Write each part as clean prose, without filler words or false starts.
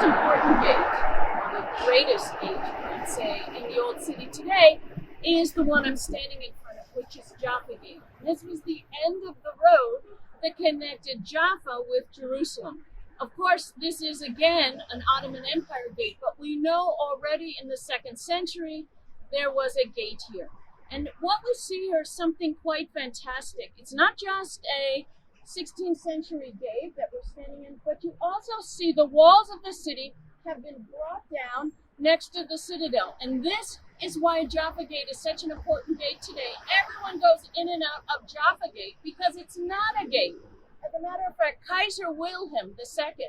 important gate, or the greatest gate, you might say, in the Old City today, is the one I'm standing in front of, which is Jaffa Gate. This was the end of the road that connected Jaffa with Jerusalem. Of course, this is again an Ottoman Empire gate, but we know already in the 2nd century there was a gate here. And what we see here is something quite fantastic. It's not just a 16th century gate that we're standing in, but you also see the walls of the city have been brought down next to the citadel. And this is why Jaffa Gate is such an important gate today. Everyone goes in and out of Jaffa Gate because it's not a gate. As a matter of fact, Kaiser Wilhelm II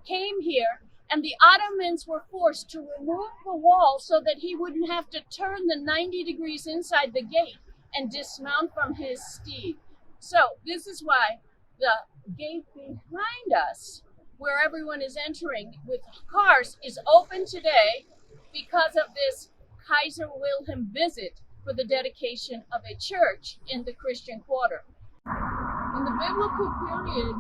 came here, and the Ottomans were forced to remove the wall so that he wouldn't have to turn the 90 degrees inside the gate and dismount from his steed. So this is why the gate behind us, where everyone is entering with cars, is open today because of this Kaiser Wilhelm visit for the dedication of a church in the Christian Quarter. In the biblical period,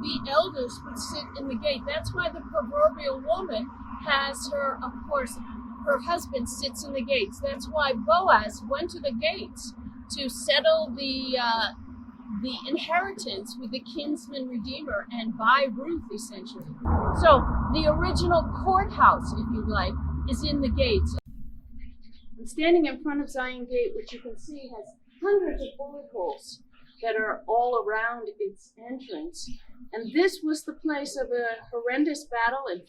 the elders would sit in the gate. That's why the proverbial woman has her, of course, her husband sits in the gates. That's why Boaz went to the gates to settle the inheritance with the kinsman redeemer and buy Ruth, essentially. So the original courthouse, if you like, is in the gates. I'm standing in front of Zion Gate, which you can see has hundreds of bullet holes that are all around its entrance. And this was the place of a horrendous battle in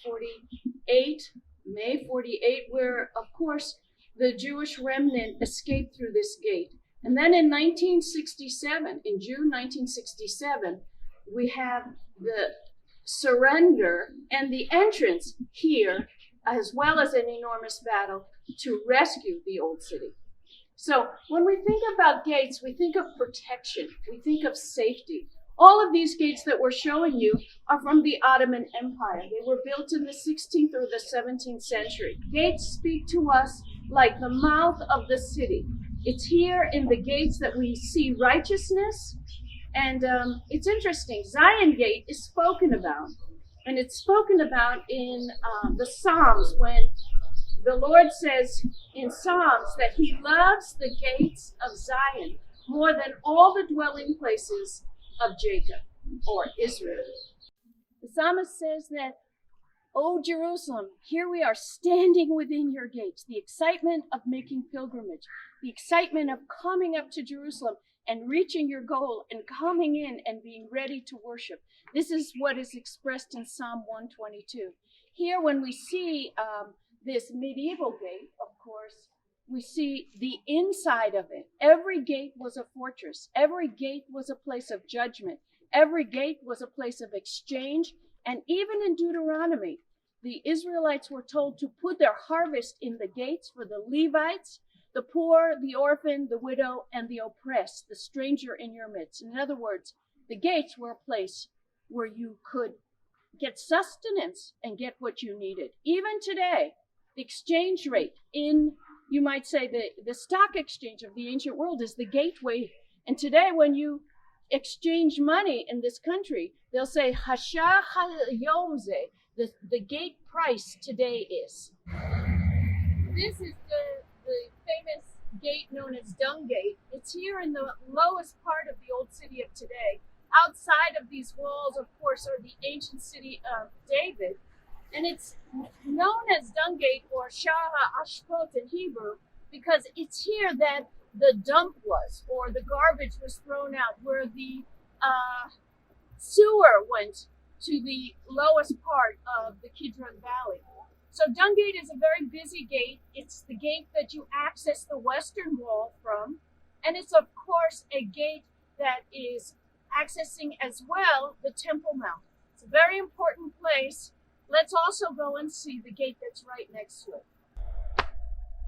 May 48, where, of course, the Jewish remnant escaped through this gate. And then in 1967, in June 1967, we have the surrender and the entrance here, as well as an enormous battle to rescue the Old City. So when we think about gates, we think of protection, we think of safety. All of these gates that we're showing you are from the Ottoman Empire. They were built in the 16th or the 17th century. Gates speak to us like the mouth of the city. It's here in the gates that we see righteousness. And it's interesting, Zion Gate is spoken about. And it's spoken about in the Psalms when the Lord says in Psalms that he loves the gates of Zion more than all the dwelling places of Jacob or Israel. The psalmist says that, "O Jerusalem, here we are standing within your gates." The excitement of making pilgrimage, the excitement of coming up to Jerusalem and reaching your goal and coming in and being ready to worship. This is what is expressed in Psalm 122. Here, when we see this medieval gate, of course, we see the inside of it. Every gate was a fortress. Every gate was a place of judgment. Every gate was a place of exchange. And even in Deuteronomy, the Israelites were told to put their harvest in the gates for the Levites, the poor, the orphan, the widow, and the oppressed, the stranger in your midst. In other words, the gates were a place where you could get sustenance and get what you needed. Even today, the exchange rate in, you might say, the stock exchange of the ancient world is the gateway. And today, when you exchange money in this country, they'll say, Hasha hayomze, the gate price today is. This is the famous gate known as Dung Gate. It's here in the lowest part of the old city of today. Outside of these walls, of course, are the ancient city of David. And it's known as Dung Gate or Shaha Ashpot in Hebrew because it's here that the dump was, or the garbage was thrown out, where the sewer went to the lowest part of the Kidron Valley. So Dung Gate is a very busy gate. It's the gate that you access the western wall from. And it's, of course, a gate that is accessing as well the Temple Mount. It's a very important place. Let's also go and see the gate that's right next to it.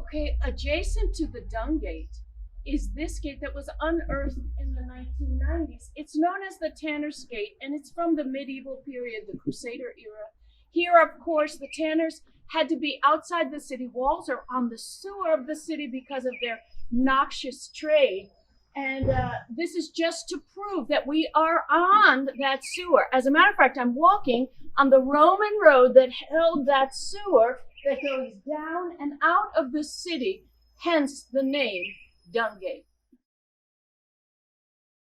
Okay, adjacent to the Dung Gate is this gate that was unearthed in the 1990s. It's known as the Tanner's Gate, and it's from the medieval period, the Crusader era. Here, of course, the Tanners had to be outside the city walls or on the sewer of the city because of their noxious trade. And this is just to prove that we are on that sewer. As a matter of fact, I'm walking on the Roman road that held that sewer that goes down and out of the city, hence the name Dungate.